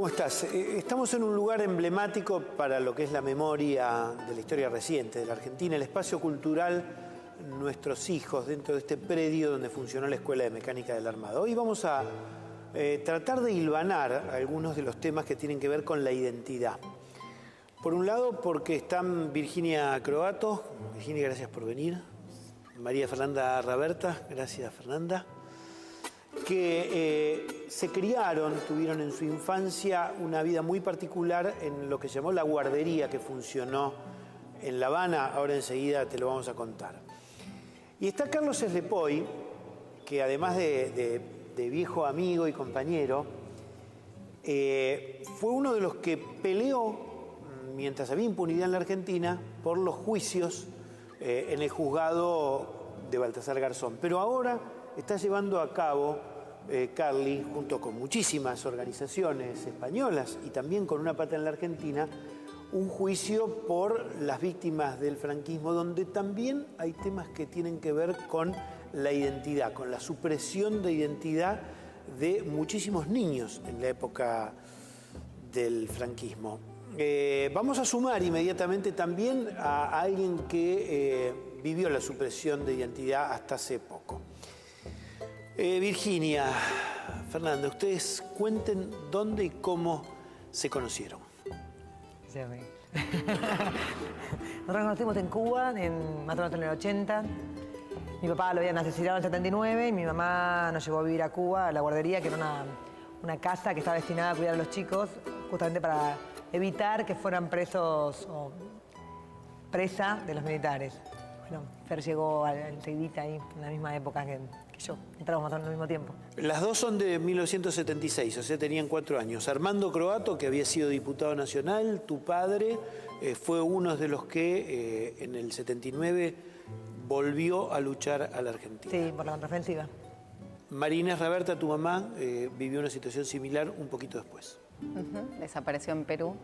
¿Cómo estás? Estamos en un lugar emblemático para lo que es la memoria de la historia reciente de la Argentina, el espacio cultural Nuestros Hijos, dentro de este predio donde funcionó la Escuela de Mecánica de la Armada. Hoy vamos a tratar de hilvanar algunos de los temas que tienen que ver con la identidad. Por un lado, porque están Virginia Croato. Virginia, gracias por venir. María Fernanda Raberta, gracias Fernanda. Que se criaron, tuvieron en su infancia una vida muy particular en lo que se llamó la guardería que funcionó en La Habana. Ahora enseguida te lo vamos a contar. Y está Carlos Eslepoy, que además de viejo amigo y compañero, fue uno de los que peleó, mientras había impunidad en la Argentina, por los juicios en el juzgado de Baltasar Garzón. Pero ahora está llevando a cabo, Carly, junto con muchísimas organizaciones españolas y también con una pata en la Argentina, un juicio por las víctimas del franquismo, donde también hay temas que tienen que ver con la identidad, con la supresión de identidad de muchísimos niños en la época del franquismo. Vamos a sumar inmediatamente también a alguien que vivió la supresión de identidad hasta hace poco. Virginia, Fernanda, ustedes cuenten dónde y cómo se conocieron. Sí, nosotros nos conocimos en Cuba, más o menos en el 80. Mi papá lo habían asesinado en el 79 y mi mamá nos llevó a vivir a Cuba, a la guardería, que era una casa que estaba destinada a cuidar a los chicos, justamente para evitar que fueran presos o presa de los militares. Bueno, Fer llegó enseguidita ahí, en la misma época que yo. Entramos al mismo tiempo. Las dos son de 1976, o sea, tenían 4 años. Armando Croato, que había sido diputado nacional, tu padre, fue uno de los que en el 79 volvió a luchar a la Argentina. Sí, por la contraofensiva. María Raberta, tu mamá, vivió una situación similar un poquito después. Desapareció en Perú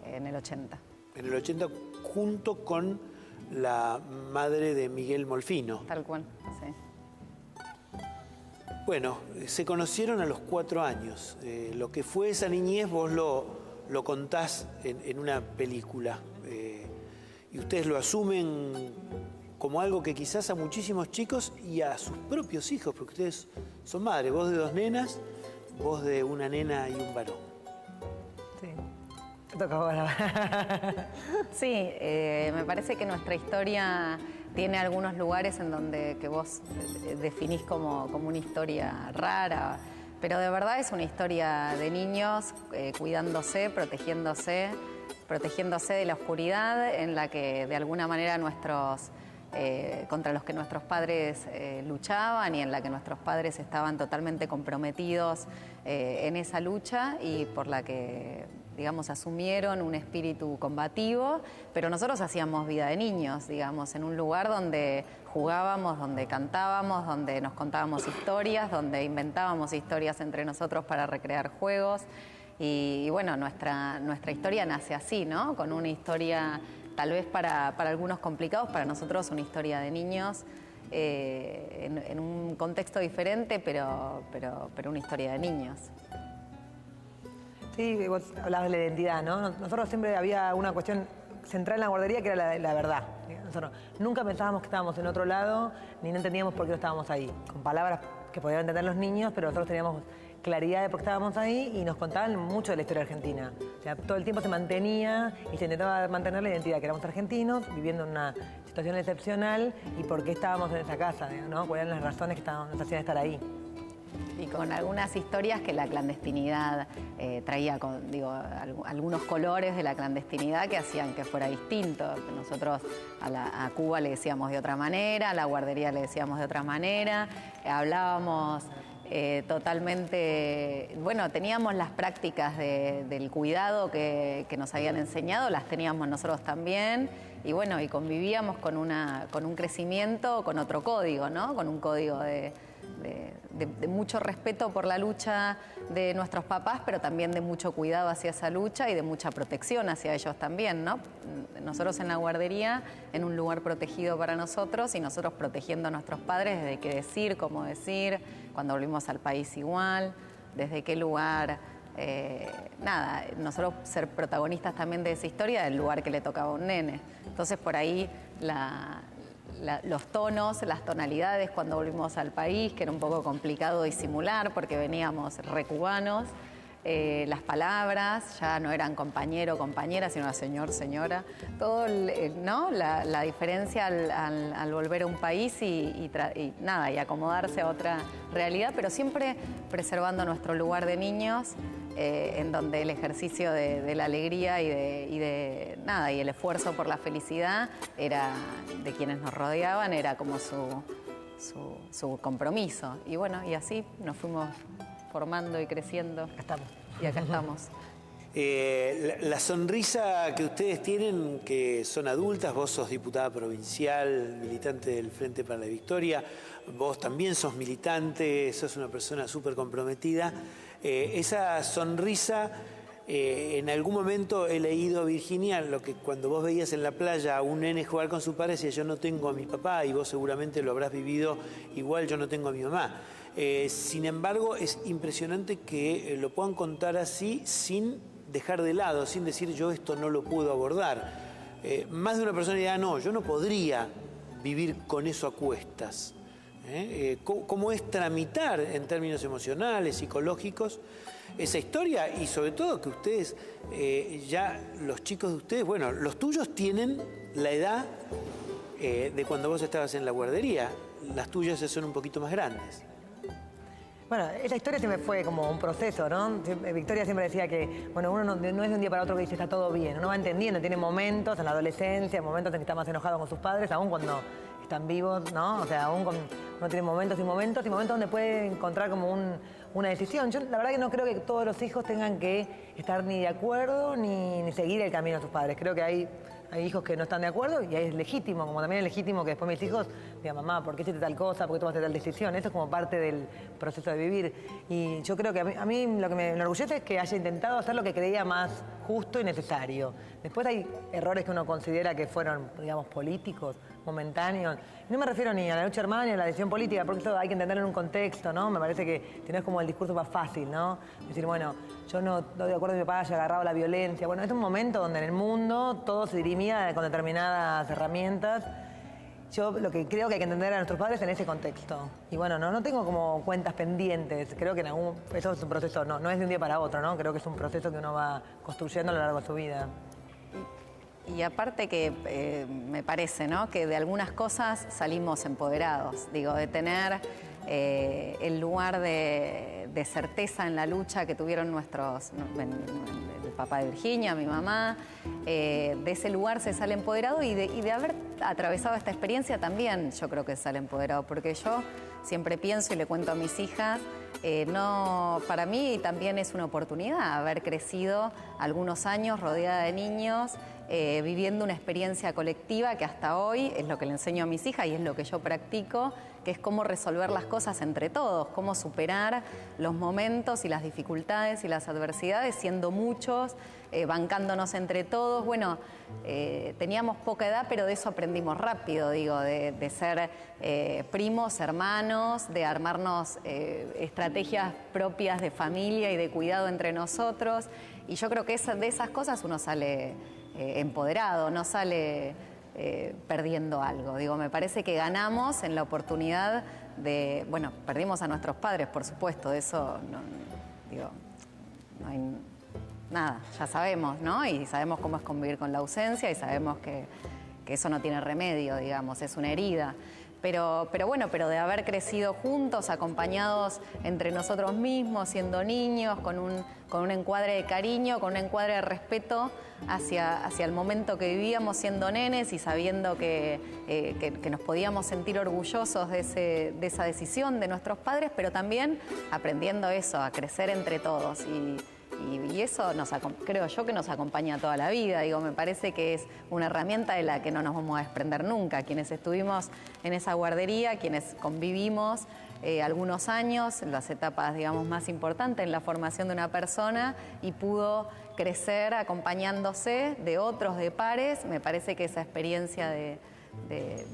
en el 80. En el 80, junto con la madre de Miguel Molfino. Tal cual, sí. Bueno, se conocieron a los 4 años. Lo que fue esa niñez vos lo contás en una película. Y ustedes lo asumen como algo que quizás a muchísimos chicos y a sus propios hijos, porque ustedes son madres, vos de 2 nenas, vos de una nena y un varón. Sí, te toca ahora. Sí, me parece que nuestra historia tiene algunos lugares en donde que vos definís como una historia rara, pero de verdad es una historia de niños cuidándose, protegiéndose de la oscuridad en la que de alguna manera contra los que nuestros padres luchaban y en la que nuestros padres estaban totalmente comprometidos en esa lucha y por la que, digamos, asumieron un espíritu combativo, pero nosotros hacíamos vida de niños, digamos, en un lugar donde jugábamos, donde cantábamos, donde nos contábamos historias, donde inventábamos historias entre nosotros para recrear juegos. Y bueno, nuestra historia nace así, ¿no? Con una historia, tal vez para algunos complicados, para nosotros una historia de niños, en un contexto diferente, pero una historia de niños. Sí, vos hablabas de la identidad, ¿no? Nosotros siempre había una cuestión central en la guardería que era la verdad. Nosotros nunca pensábamos que estábamos en otro lado, ni no entendíamos por qué no estábamos ahí. Con palabras que podían entender los niños, pero nosotros teníamos claridad de por qué estábamos ahí y nos contaban mucho de la historia argentina. O sea, todo el tiempo se mantenía y se intentaba mantener la identidad, que éramos argentinos, viviendo en una situación excepcional y por qué estábamos en esa casa, ¿no? ¿Cuáles eran las razones que nos hacían estar ahí? Y con algunas historias que la clandestinidad traía, algunos colores de la clandestinidad que hacían que fuera distinto. Nosotros a Cuba le decíamos de otra manera, a la guardería le decíamos de otra manera, hablábamos totalmente, bueno, teníamos las prácticas del cuidado que nos habían enseñado, las teníamos nosotros también, y bueno, y convivíamos con un crecimiento, con otro código, ¿no? Con un código de mucho respeto por la lucha de nuestros papás, pero también de mucho cuidado hacia esa lucha y de mucha protección hacia ellos también, ¿no? Nosotros en la guardería, en un lugar protegido para nosotros y nosotros protegiendo a nuestros padres desde qué decir, cómo decir, cuando volvimos al país igual, desde qué lugar nada, nosotros ser protagonistas también de esa historia del lugar que le tocaba a un nene. Entonces por ahí los tonos, las tonalidades cuando volvimos al país, que era un poco complicado disimular porque veníamos recubanos, las palabras ya no eran compañero, compañera, sino señor, señora. Todo, ¿no? La diferencia al volver a un país y acomodarse a otra realidad, pero siempre preservando nuestro lugar de niños, en donde el ejercicio de la alegría y el esfuerzo por la felicidad era de quienes nos rodeaban, era como su compromiso. Y bueno, y así nos fuimos formando y creciendo. Acá estamos. Y acá estamos. La sonrisa que ustedes tienen, que son adultas, vos sos diputada provincial, militante del Frente para la Victoria, vos también sos militante, sos una persona súper comprometida. Esa sonrisa, en algún momento he leído, Virginia, lo que cuando vos veías en la playa a un nene jugar con su padre, decía, yo no tengo a mi papá, y vos seguramente lo habrás vivido igual, yo no tengo a mi mamá. Sin embargo, es impresionante que lo puedan contar así sin dejar de lado, sin decir yo esto no lo puedo abordar. Más de una persona dirá, no, yo no podría vivir con eso a cuestas. ¿Cómo es tramitar en términos emocionales, psicológicos, esa historia? Y sobre todo que ustedes, ya los chicos de ustedes, bueno, los tuyos tienen la edad de cuando vos estabas en la guardería, las tuyas son un poquito más grandes. Bueno, esa historia siempre fue como un proceso, ¿no? Victoria siempre decía que, bueno, uno no es de un día para otro que dice está todo bien, uno va entendiendo, tiene momentos en la adolescencia, momentos en que está más enojado con sus padres, aún cuando están vivos, ¿no? O sea, uno tiene momentos y momentos donde puede encontrar como una decisión. Yo la verdad que no creo que todos los hijos tengan que estar ni de acuerdo ni seguir el camino de sus padres. Creo que hay hijos que no están de acuerdo y es legítimo, como también es legítimo que después mis hijos digan, mamá, ¿por qué hiciste tal cosa? ¿Por qué tomaste tal decisión? Eso es como parte del proceso de vivir. Y yo creo que a mí lo que me enorgullece es que haya intentado hacer lo que creía más justo y necesario. Después hay errores que uno considera que fueron, digamos, políticos, momentáneos. No me refiero ni a la lucha hermana ni a la decisión política, porque eso hay que entenderlo en un contexto, ¿no? Me parece que no es como el discurso más fácil, ¿no? Decir, bueno, yo no estoy de acuerdo que mi papá haya agarrado la violencia. Bueno, es un momento donde en el mundo todo se dirimía con determinadas herramientas. Yo lo que creo que hay que entender a nuestros padres en ese contexto. Y bueno, no tengo como cuentas pendientes. Creo que eso es un proceso, no es de un día para otro, ¿no? Creo que es un proceso que uno va construyendo a lo largo de su vida. Y aparte que me parece, ¿no? Que de algunas cosas salimos empoderados. Digo, de tener el lugar de certeza en la lucha que tuvieron el papá de Virginia, mi mamá. De ese lugar se sale empoderado y de haber atravesado esta experiencia también yo creo que sale empoderado. Porque yo siempre pienso y le cuento a mis hijas, para mí también es una oportunidad haber crecido algunos años rodeada de niños, viviendo una experiencia colectiva que hasta hoy es lo que le enseño a mis hijas y es lo que yo practico, que es cómo resolver las cosas entre todos, cómo superar los momentos y las dificultades y las adversidades siendo muchos, bancándonos entre todos. Bueno, teníamos poca edad, pero de eso aprendimos rápido, digo, de ser primos, hermanos, de armarnos estrategias propias de familia y de cuidado entre nosotros. Y yo creo que de esas cosas uno sale empoderado, no sale perdiendo algo. Digo, me parece que ganamos en la oportunidad de... Bueno, perdimos a nuestros padres, por supuesto, de eso no hay nada, ya sabemos, ¿no? Y sabemos cómo es convivir con la ausencia y sabemos que eso no tiene remedio, digamos, es una herida. Pero de haber crecido juntos, acompañados entre nosotros mismos, siendo niños, con un encuadre de cariño, con un encuadre de respeto hacia el momento que vivíamos siendo nenes y sabiendo que nos podíamos sentir orgullosos de esa decisión de nuestros padres, pero también aprendiendo eso, a crecer entre todos. Y eso creo yo que nos acompaña toda la vida. Digo, me parece que es una herramienta de la que no nos vamos a desprender nunca. Quienes estuvimos en esa guardería, quienes convivimos algunos años, las etapas, digamos, más importantes en la formación de una persona y pudo crecer acompañándose de otros, de pares, me parece que esa experiencia de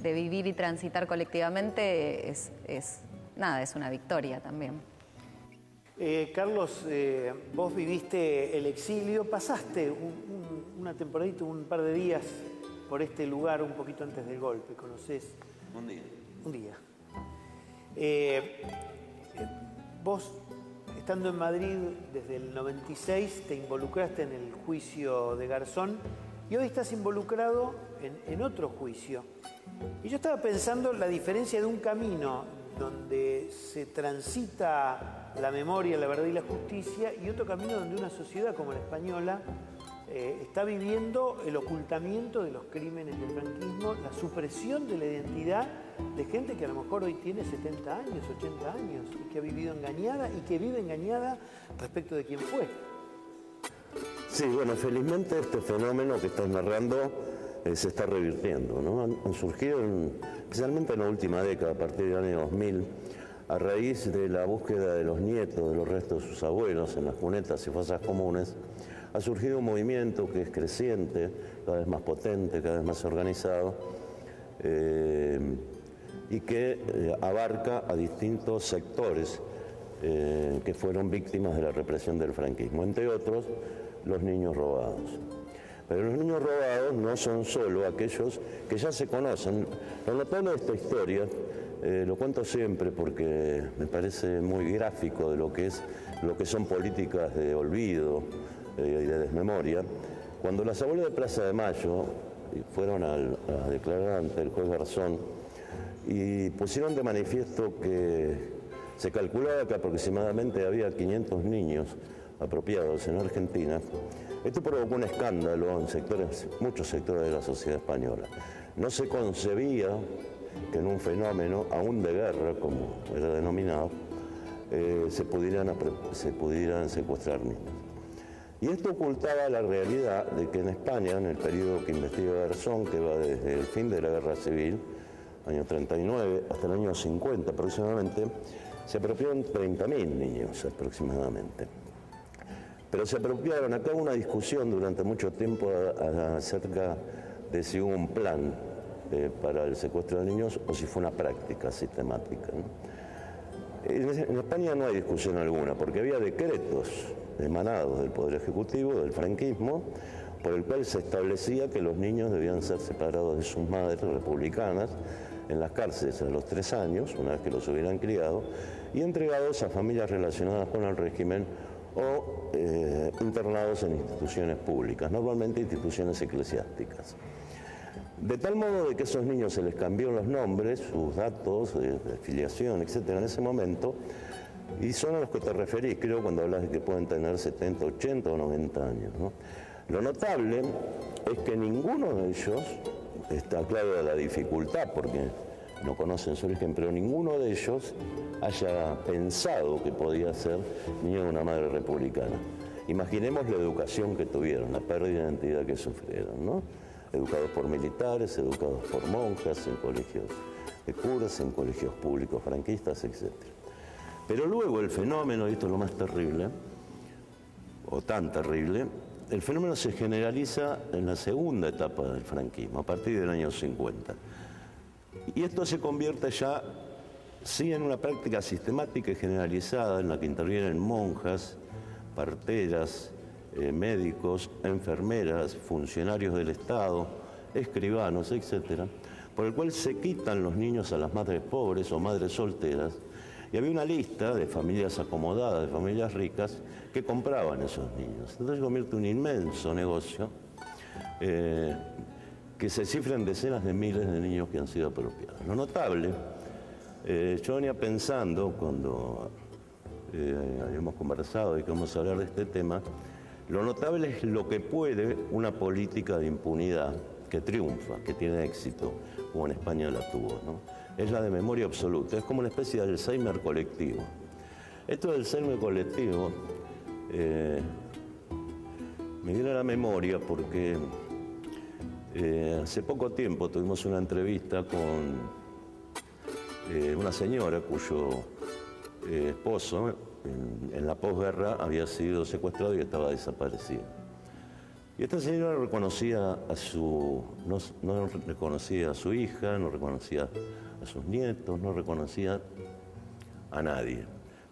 vivir y transitar colectivamente es una victoria también. Carlos, vos viviste el exilio, pasaste una temporadita, un par de días por este lugar un poquito antes del golpe, ¿conocés? Un día. Un día. Vos, estando en Madrid desde el 96, te involucraste en el juicio de Garzón y hoy estás involucrado en otro juicio. Y yo estaba pensando la diferencia de un camino donde se transita la memoria, la verdad y la justicia, y otro camino donde una sociedad como la española está viviendo el ocultamiento de los crímenes del franquismo, la supresión de la identidad de gente que a lo mejor hoy tiene 70 años, 80 años, y que ha vivido engañada y que vive engañada respecto de quién fue. Sí, bueno, felizmente este fenómeno que estás narrando se está revirtiendo, ¿no? Han surgido, especialmente en la última década, a partir del año 2000, a raíz de la búsqueda de los nietos, de los restos de sus abuelos en las cunetas y fosas comunes, ha surgido un movimiento que es creciente, cada vez más potente, cada vez más organizado, y que abarca a distintos sectores que fueron víctimas de la represión del franquismo, entre otros los niños robados. Pero los niños robados no son solo aquellos que ya se conocen. Lo notable de esta historia, lo cuento siempre porque me parece muy gráfico de lo que son políticas de olvido y de desmemoria. Cuando las abuelas de Plaza de Mayo fueron a declarar ante el juez Garzón y pusieron de manifiesto que se calculaba que aproximadamente había 500 niños apropiados en Argentina, esto provocó un escándalo en muchos sectores de la sociedad española. No se concebía que en un fenómeno, aún de guerra, como era denominado, se pudieran secuestrar niños. Y esto ocultaba la realidad de que en España, en el periodo que investiga Garzón, que va desde el fin de la Guerra Civil, año 39, hasta el año 50 aproximadamente, se apropiaron 30.000 niños aproximadamente. Pero se apropiaron, acá hubo una discusión durante mucho tiempo acerca de si hubo un plan para el secuestro de niños o si fue una práctica sistemática, ¿no? En España no hay discusión alguna, porque había decretos emanados del Poder Ejecutivo, del franquismo, por el cual se establecía que los niños debían ser separados de sus madres republicanas en las cárceles a los 3 años, una vez que los hubieran criado, y entregados a familias relacionadas con el régimen o internados en instituciones públicas, normalmente instituciones eclesiásticas. De tal modo de que a esos niños se les cambió los nombres, sus datos de filiación, etcétera, en ese momento, y son a los que te referís, creo, cuando hablas de que pueden tener 70, 80 o 90 años, ¿no? Lo notable es que ninguno de ellos, está claro la dificultad porque no conocen su origen, pero ninguno de ellos haya pensado que podía ser niño de una madre republicana. Imaginemos la educación que tuvieron, la pérdida de identidad que sufrieron, ¿no? Educados por militares, educados por monjas, en colegios de curas, en colegios públicos franquistas, etc. Pero luego el fenómeno, y esto es lo más terrible, o tan terrible, el fenómeno se generaliza en la segunda etapa del franquismo, a partir del año 50. Y esto se convierte ya, sí, en una práctica sistemática y generalizada en la que intervienen monjas, parteras, médicos, enfermeras, funcionarios del Estado, escribanos, etcétera, por el cual se quitan los niños a las madres pobres o madres solteras, y había una lista de familias acomodadas, de familias ricas, que compraban esos niños. Entonces se convierte en un inmenso negocio que se cifra en decenas de miles de niños que han sido apropiados. Lo notable, yo venía pensando cuando habíamos conversado y que vamos a hablar de este tema, lo notable es lo que puede una política de impunidad que triunfa, que tiene éxito, como en España la tuvo, ¿no? Es la de memoria absoluta, es como una especie de Alzheimer colectivo. Esto del Alzheimer colectivo me viene a la memoria porque hace poco tiempo tuvimos una entrevista con una señora cuyo esposo en la posguerra había sido secuestrado y estaba desaparecido. Y esta señora no reconocía a su hija, no reconocía a sus nietos, no reconocía a nadie.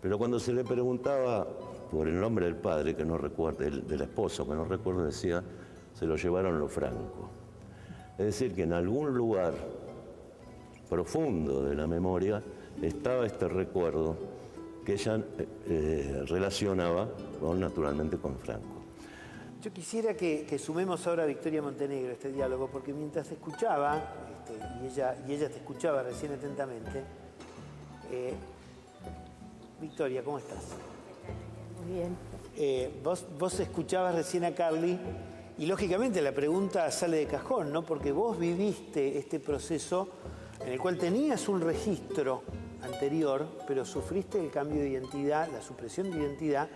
Pero cuando se le preguntaba por el nombre del padre, que no recuerdo, del esposo, que no recuerdo, decía, se lo llevaron los francos. Es decir, que en algún lugar profundo de la memoria estaba este recuerdo que ella relacionaba naturalmente con Franco. Yo quisiera que sumemos ahora a Victoria Montenegro este diálogo, porque mientras te escuchaba, y ella te escuchaba recién atentamente, Victoria, ¿cómo estás? Muy bien. Vos escuchabas recién a Carly y lógicamente la pregunta sale de cajón, ¿no? Porque vos viviste este proceso en el cual tenías un registro anterior, pero sufriste el cambio de identidad, la supresión de identidad,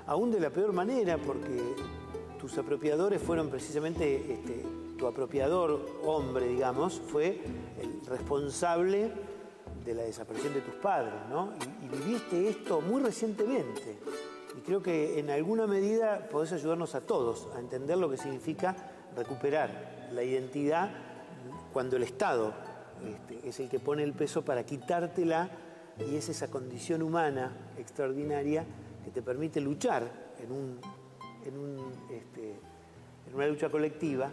aún de la peor manera, porque tus apropiadores fueron precisamente, tu apropiador hombre, digamos, fue el responsable de la desaparición de tus padres, ¿no? Y viviste esto muy recientemente. Y creo que en alguna medida podés ayudarnos a todos a entender lo que significa recuperar la identidad cuando el Estado es el que pone el peso para quitártela, y es esa condición humana extraordinaria que te permite luchar en una lucha colectiva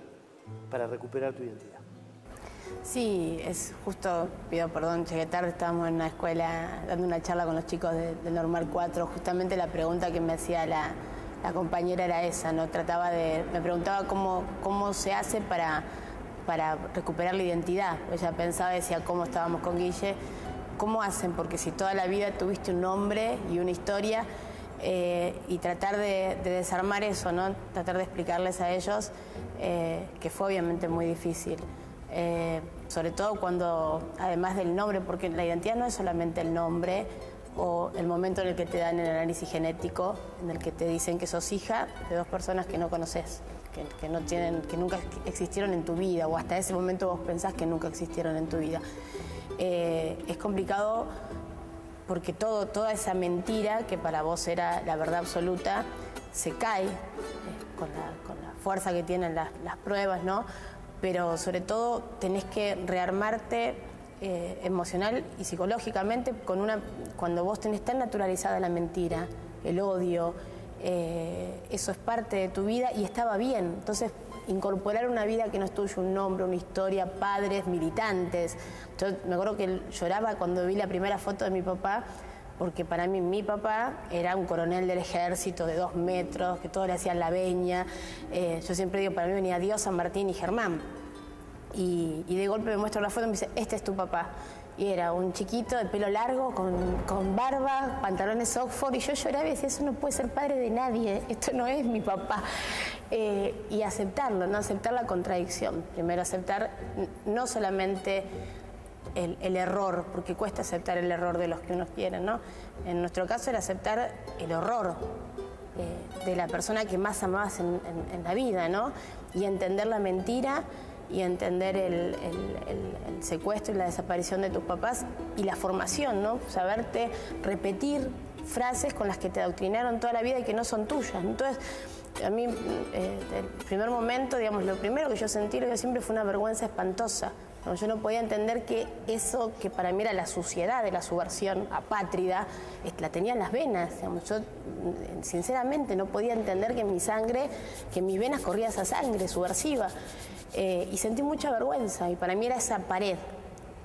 para recuperar tu identidad. Sí, es justo, pido perdón, llegué tarde, estábamos en una escuela dando una charla con los chicos de Normal 4, justamente la pregunta que me hacía la compañera era esa, ¿no? Me preguntaba cómo se hace para recuperar la identidad. Ella pensaba, decía, cómo estábamos con Guille, cómo hacen, porque si toda la vida tuviste un nombre y una historia, y tratar de desarmar eso, ¿no? Tratar de explicarles a ellos, que fue obviamente muy difícil. Sobre todo cuando, además del nombre, porque la identidad no es solamente el nombre o el momento en el que te dan el análisis genético, en el que te dicen que sos hija de dos personas que no conoces, que nunca existieron en tu vida, o hasta ese momento vos pensás que nunca existieron en tu vida. Es complicado porque toda esa mentira que para vos era la verdad absoluta se cae con la fuerza que tienen las pruebas, ¿no? Pero sobre todo tenés que rearmarte emocional y psicológicamente cuando vos tenés tan naturalizada la mentira, el odio, eso es parte de tu vida y estaba bien. Entonces, incorporar una vida que no es tuya, un nombre, una historia, padres, militantes. Yo me acuerdo que lloraba cuando vi la primera foto de mi papá, porque para mí mi papá era un coronel del ejército de 2 metros, que todos le hacían la veña. Yo siempre digo, para mí venía Dios, San Martín y Germán. Y de golpe me muestra la foto y me dice, este es tu papá. Y era un chiquito de pelo largo, con barba, pantalones Oxford, y yo lloraba y decía, eso no puede ser padre de nadie, esto no es mi papá. Y aceptarlo, ¿no? Aceptar la contradicción. Primero aceptar no solamente el error, porque cuesta aceptar el error de los que uno quiere, ¿no? En nuestro caso era aceptar el horror de la persona que más amabas en la vida, ¿no? Y entender la mentira y entender el secuestro y la desaparición de tus papás y la formación, ¿no? Saberte repetir frases con las que te adoctrinaron toda la vida y que no son tuyas. Entonces, a mí, el primer momento, digamos, lo primero que yo sentí, lo que siempre fue una vergüenza espantosa. ¿No? Yo no podía entender que eso que para mí era la suciedad de la subversión apátrida, la tenía en las venas. Digamos. Yo, sinceramente, no podía entender que en mi sangre, que en mis venas corría esa sangre subversiva. Y sentí mucha vergüenza, y para mí era esa pared,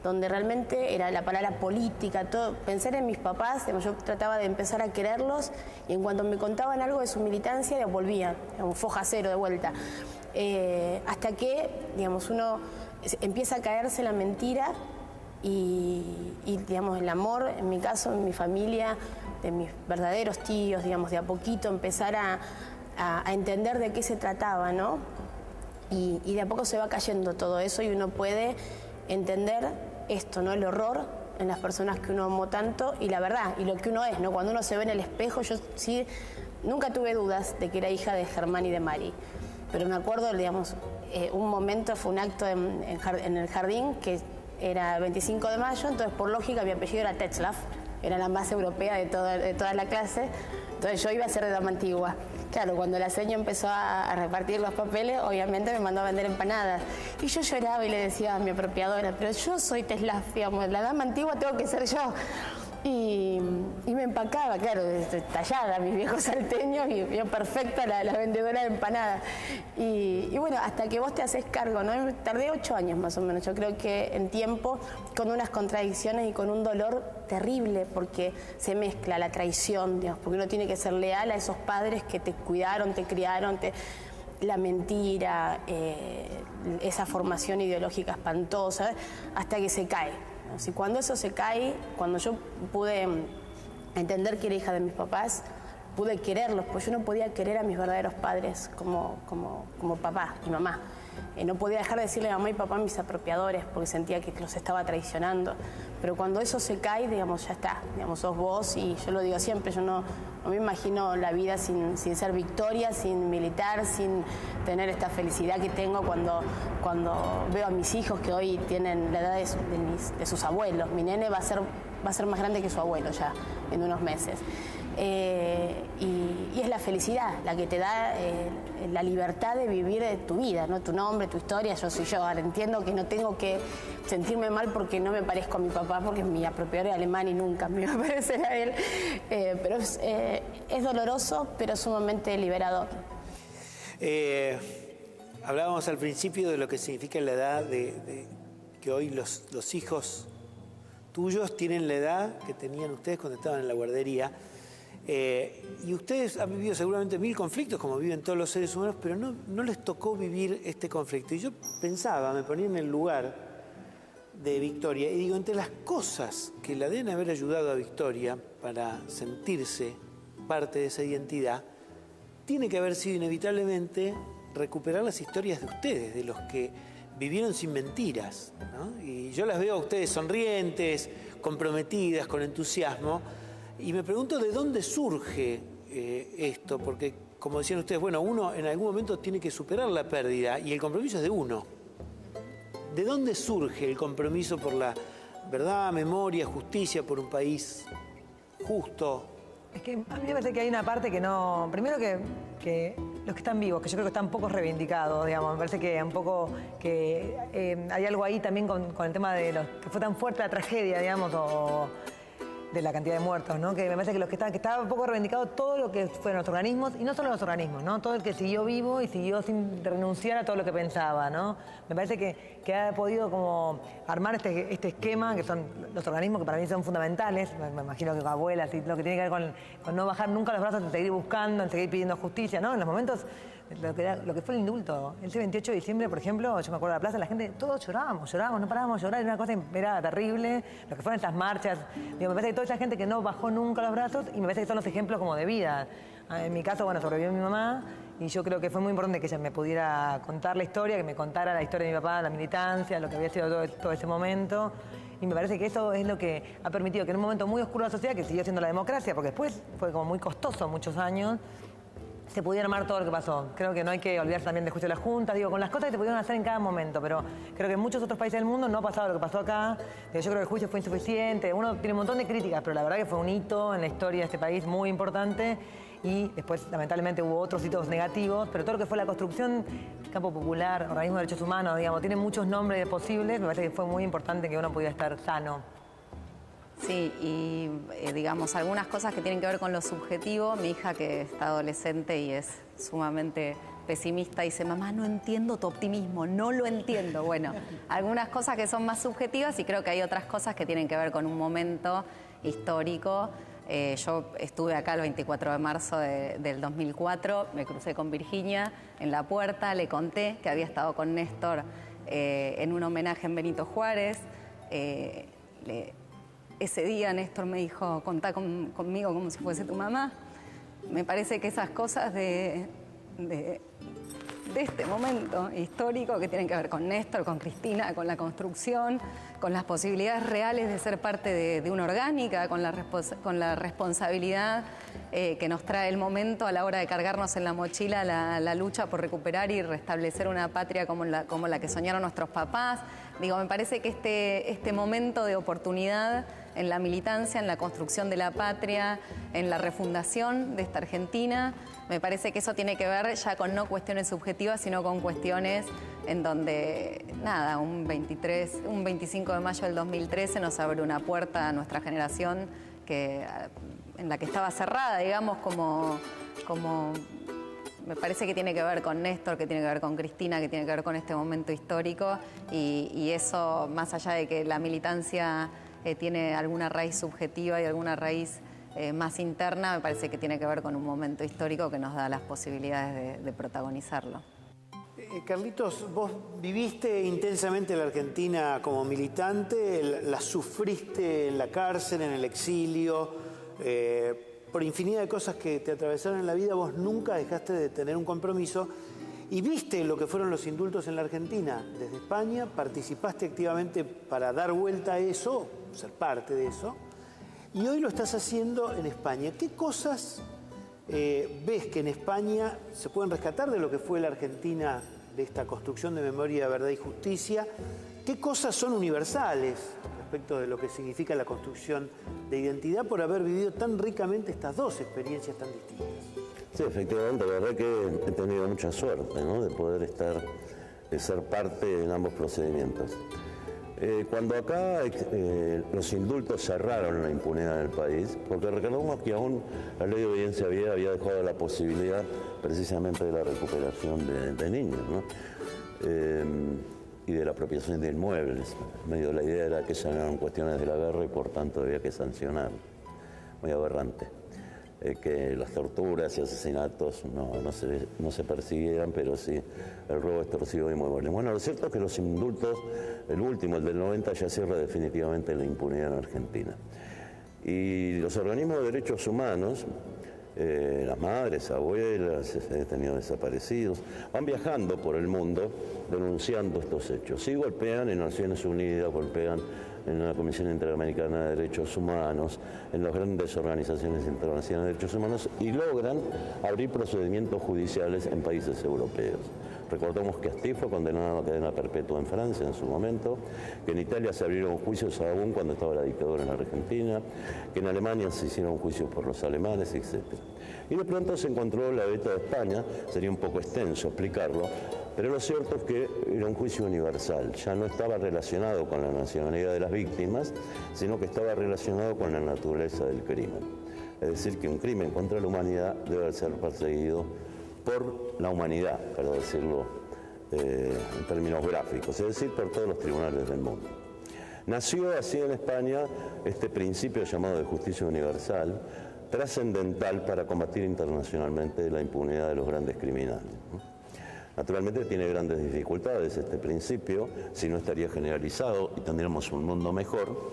donde realmente era la palabra política, todo. Pensar en mis papás, digamos, yo trataba de empezar a quererlos, y en cuanto me contaban algo de su militancia, volvía, un foja cero de vuelta. Hasta que, digamos, uno empieza a caerse la mentira y, digamos, el amor, en mi caso, en mi familia, de mis verdaderos tíos, digamos, de a poquito empezar a entender de qué se trataba, ¿no? Y de a poco se va cayendo todo eso y uno puede entender esto, ¿no? El horror en las personas que uno amó tanto y la verdad, y lo que uno es, ¿no? Cuando uno se ve en el espejo, yo sí, nunca tuve dudas de que era hija de Germán y de Mari. Pero me acuerdo, digamos, un momento, fue un acto en el jardín que era 25 de mayo, entonces por lógica mi apellido era Tetzlaff, era la más europea de toda la clase, entonces yo iba a ser de dama antigua. Claro, cuando la señora empezó a repartir los papeles, obviamente me mandó a vender empanadas. Y yo lloraba y le decía a mi apropiadora, pero yo soy Tetzlaff, digamos, la dama antigua tengo que ser yo. Y me empacaba, claro, tallada, mis viejos salteños, y yo perfecta la vendedora de empanadas. Y bueno, hasta que vos te haces cargo, ¿no? Tardé 8 años más o menos, yo creo que en tiempo, con unas contradicciones y con un dolor terrible, porque se mezcla la traición, digamos, porque uno tiene que ser leal a esos padres que te cuidaron, te criaron, la mentira, esa formación ideológica espantosa, hasta que se cae. Y cuando eso se cae, cuando yo pude entender que era hija de mis papás, pude quererlos, pues yo no podía querer a mis verdaderos padres como papá y mamá. No podía dejar de decirle a mamá y papá mis apropiadores, porque sentía que los estaba traicionando. Pero cuando eso se cae, digamos, ya está, digamos, sos vos, y yo lo digo siempre, yo no me imagino la vida sin ser Victoria, sin militar, sin tener esta felicidad que tengo cuando veo a mis hijos que hoy tienen la edad de sus abuelos. Mi nene va a ser más grande que su abuelo ya en unos meses. Y es la felicidad la que te da la libertad de vivir tu vida, ¿no? Tu nombre, tu historia, yo soy yo. Ahora entiendo que no tengo que sentirme mal porque no me parezco a mi papá, porque mi apropiador es alemán y nunca me va a parecer a él. Pero es doloroso, pero sumamente liberador. Hablábamos al principio de lo que significa la edad de que hoy los hijos tuyos tienen la edad que tenían ustedes cuando estaban en la guardería. Y ustedes han vivido seguramente 1000 conflictos, como viven todos los seres humanos, pero no les tocó vivir este conflicto. Y yo pensaba, me ponía en el lugar de Victoria, y digo, entre las cosas que la deben haber ayudado a Victoria para sentirse parte de esa identidad, tiene que haber sido inevitablemente recuperar las historias de ustedes, de los que vivieron sin mentiras, ¿no? Y yo las veo a ustedes sonrientes, comprometidas, con entusiasmo. Y me pregunto de dónde surge esto, porque como decían ustedes, bueno, uno en algún momento tiene que superar la pérdida y el compromiso es de uno. ¿De dónde surge el compromiso por la verdad, memoria, justicia, por un país justo? Es que a mí me parece que hay una parte que no... Primero que los que están vivos, que yo creo que están poco reivindicados, digamos. Me parece que un poco que hay algo ahí también con el tema de que fue tan fuerte la tragedia, digamos, o de la cantidad de muertos, ¿no? Que me parece que los que estaba un poco reivindicado todo lo que fueron los organismos, y no solo los organismos, ¿no? Todo el que siguió vivo y siguió sin renunciar a todo lo que pensaba, ¿no? Me parece que ha podido como armar este esquema, que son los organismos que para mí son fundamentales, me imagino que con abuelas y lo que tiene que ver con no bajar nunca los brazos, en seguir buscando, en seguir pidiendo justicia, ¿no? En los momentos, lo que fue el indulto, ese 28 de diciembre, por ejemplo, yo me acuerdo de la plaza, la gente, todos llorábamos, no parábamos de llorar, era una cosa era terrible, lo que fueron estas marchas, digo, me parece que toda esa gente que no bajó nunca los brazos, y me parece que son los ejemplos como de vida. En mi caso, bueno, sobrevivió mi mamá, y yo creo que fue muy importante que ella me pudiera contar la historia, que me contara la historia de mi papá, la militancia, lo que había sido todo ese momento. Y me parece que eso es lo que ha permitido que en un momento muy oscuro de la sociedad, que siguió siendo la democracia, porque después fue como muy costoso muchos años, se pudiera armar todo lo que pasó. Creo que no hay que olvidarse también del juicio de la Junta, digo, con las cosas que se pudieron hacer en cada momento, pero creo que en muchos otros países del mundo no ha pasado lo que pasó acá. Yo creo que el juicio fue insuficiente, uno tiene un montón de críticas, pero la verdad que fue un hito en la historia de este país muy importante, y después lamentablemente hubo otros hitos negativos, pero todo lo que fue la construcción, campo popular, organismo de derechos humanos, digamos, tiene muchos nombres posibles, me parece que fue muy importante que uno pudiera estar sano. Sí, y digamos, algunas cosas que tienen que ver con lo subjetivo. Mi hija, que está adolescente y es sumamente pesimista, dice, mamá, no entiendo tu optimismo, no lo entiendo. Bueno, algunas cosas que son más subjetivas, y creo que hay otras cosas que tienen que ver con un momento histórico. Yo estuve acá el 24 de marzo del 2004, me crucé con Virginia en la puerta, le conté que había estado con Néstor en un homenaje en Benito Juárez. Ese día Néstor me dijo, contá conmigo como si fuese tu mamá. Me parece que esas cosas de este momento histórico que tienen que ver con Néstor, con Cristina, con la construcción, con las posibilidades reales de ser parte de una orgánica, con la responsabilidad que nos trae el momento a la hora de cargarnos en la mochila la lucha por recuperar y restablecer una patria como la que soñaron nuestros papás. Digo, me parece que este momento de oportunidad en la militancia, en la construcción de la patria, en la refundación de esta Argentina, me parece que eso tiene que ver ya con no cuestiones subjetivas, sino con cuestiones en donde, nada, un 25 de mayo del 2013 nos abre una puerta a nuestra generación en la que estaba cerrada, digamos, como me parece que tiene que ver con Néstor, que tiene que ver con Cristina, que tiene que ver con este momento histórico, y eso, más allá de que la militancia tiene alguna raíz subjetiva y alguna raíz más interna, me parece que tiene que ver con un momento histórico que nos da las posibilidades de protagonizarlo. Carlitos, vos viviste intensamente la Argentina como militante, la sufriste en la cárcel, en el exilio, por infinidad de cosas que te atravesaron en la vida, vos nunca dejaste de tener un compromiso y viste lo que fueron los indultos en la Argentina desde España, participaste activamente para dar vuelta a eso, ser parte de eso, y hoy lo estás haciendo en España. ¿Qué cosas ves que en España se pueden rescatar de lo que fue la Argentina, de esta construcción de memoria, verdad y justicia? ¿Qué cosas son universales respecto de lo que significa la construcción de identidad por haber vivido tan ricamente estas dos experiencias tan distintas? Sí, efectivamente, la verdad que he tenido mucha suerte, ¿no?, de poder ser parte en ambos procedimientos. Cuando acá los indultos cerraron la impunidad en el país, porque recordemos que aún la ley de obediencia había dejado la posibilidad precisamente de la recuperación de niños, ¿no? Y de la apropiación de inmuebles. Medio la idea era que esas eran cuestiones de la guerra y por tanto había que sancionar. Muy aberrante. Que las torturas y asesinatos no se persiguieran, pero sí el robo extorsivo de inmuebles. Bueno, lo cierto es que los indultos, el último, el del 90, ya cierra definitivamente la impunidad en Argentina. Y los organismos de derechos humanos, las madres, abuelas, detenidos desaparecidos, van viajando por el mundo denunciando estos hechos. Sí golpean en Naciones Unidas, golpean en la Comisión Interamericana de Derechos Humanos, en las grandes organizaciones internacionales de derechos humanos, y logran abrir procedimientos judiciales en países europeos. Recordemos que Astiz fue condenado a cadena perpetua en Francia en su momento, que en Italia se abrieron juicios aún cuando estaba la dictadura en la Argentina, que en Alemania se hicieron juicios por los alemanes, etc. Y de pronto se encontró la beta de España, sería un poco extenso explicarlo, pero lo cierto es que era un juicio universal, ya no estaba relacionado con la nacionalidad de las víctimas, sino que estaba relacionado con la naturaleza del crimen. Es decir, que un crimen contra la humanidad debe ser perseguido por la humanidad, para decirlo en términos gráficos, es decir, por todos los tribunales del mundo. Nació así en España este principio llamado de justicia universal, trascendental para combatir internacionalmente la impunidad de los grandes criminales. Naturalmente tiene grandes dificultades este principio, si no estaría generalizado y tendríamos un mundo mejor.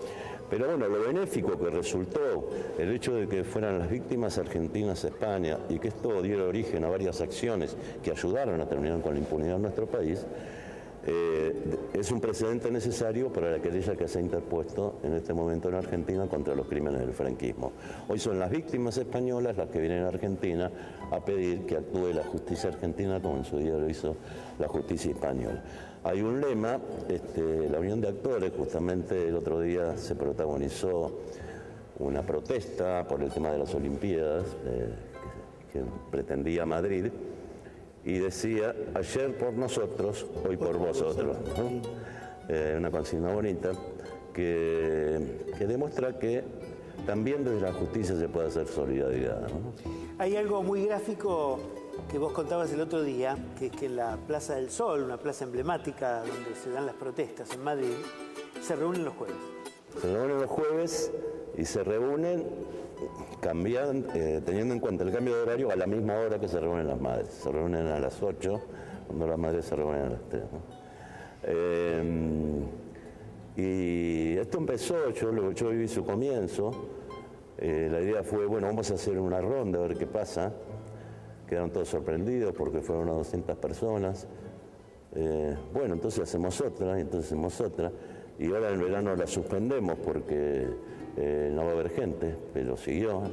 Pero bueno, lo benéfico que resultó el hecho de que fueran las víctimas argentinas a España y que esto diera origen a varias acciones que ayudaron a terminar con la impunidad en nuestro país, es un precedente necesario para la querella que se ha interpuesto en este momento en Argentina contra los crímenes del franquismo. Hoy son las víctimas españolas las que vienen a Argentina a pedir que actúe la justicia argentina como en su día lo hizo la justicia española. Hay un lema, la Unión de Actores, justamente el otro día se protagonizó una protesta por el tema de las Olimpiadas que pretendía Madrid, y decía, ayer por nosotros, hoy por vosotros, ¿no? Una consigna bonita que demuestra que también desde la justicia se puede hacer solidaridad, ¿no? Hay algo muy gráfico que vos contabas el otro día, que es que en la Plaza del Sol, una plaza emblemática donde se dan las protestas en Madrid, se reúnen los jueves. Se reúnen los jueves y se reúnen teniendo en cuenta el cambio de horario a la misma hora que se reúnen las madres. Se reúnen a las 8, cuando las madres se reúnen a las 3, ¿no? Y esto empezó, yo viví su comienzo. La idea fue, bueno, vamos a hacer una ronda a ver qué pasa. Quedaron todos sorprendidos porque fueron unas 200 personas. Bueno, entonces hacemos otra, y ahora en el verano la suspendemos porque no va a haber gente, pero siguió,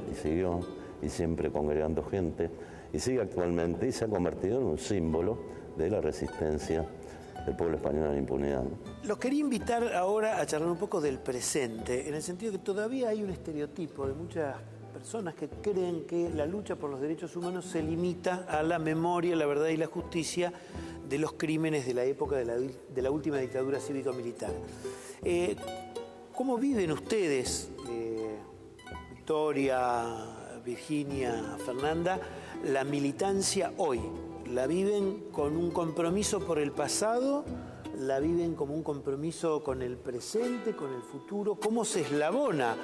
y siempre congregando gente, y sigue actualmente, y se ha convertido en un símbolo de la resistencia del pueblo español a la impunidad, ¿no? Los quería invitar ahora a charlar un poco del presente, en el sentido que todavía hay un estereotipo de muchas personas que creen que la lucha por los derechos humanos se limita a la memoria, la verdad y la justicia de los crímenes de la época de la última dictadura cívico-militar. ¿Cómo viven ustedes, Victoria, Virginia, Fernanda, la militancia hoy. La viven con un compromiso por el pasado, la viven como un compromiso con el presente, con el futuro. ¿Cómo se eslabona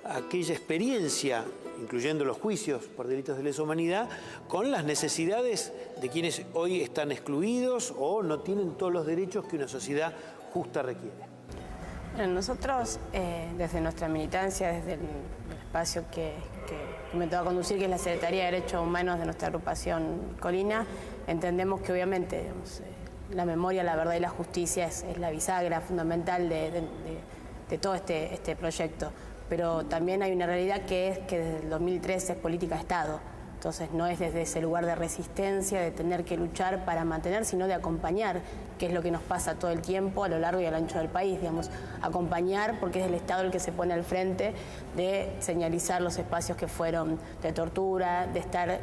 aquella experiencia, incluyendo los juicios por delitos de lesa humanidad, con las necesidades de quienes hoy están excluidos o no tienen todos los derechos que una sociedad justa requiere? Bueno, nosotros, desde nuestra militancia, desde el espacio que me toca conducir, que es la Secretaría de Derechos Humanos de nuestra agrupación Colina, entendemos que obviamente, digamos, la memoria, la verdad y la justicia es la bisagra fundamental de todo este proyecto. Pero también hay una realidad que es que desde el 2013 es política de Estado. Entonces no es desde ese lugar de resistencia, de tener que luchar para mantener, sino de acompañar, que es lo que nos pasa todo el tiempo a lo largo y al ancho del país, digamos, acompañar porque es el Estado el que se pone al frente de señalizar los espacios que fueron de tortura, de estar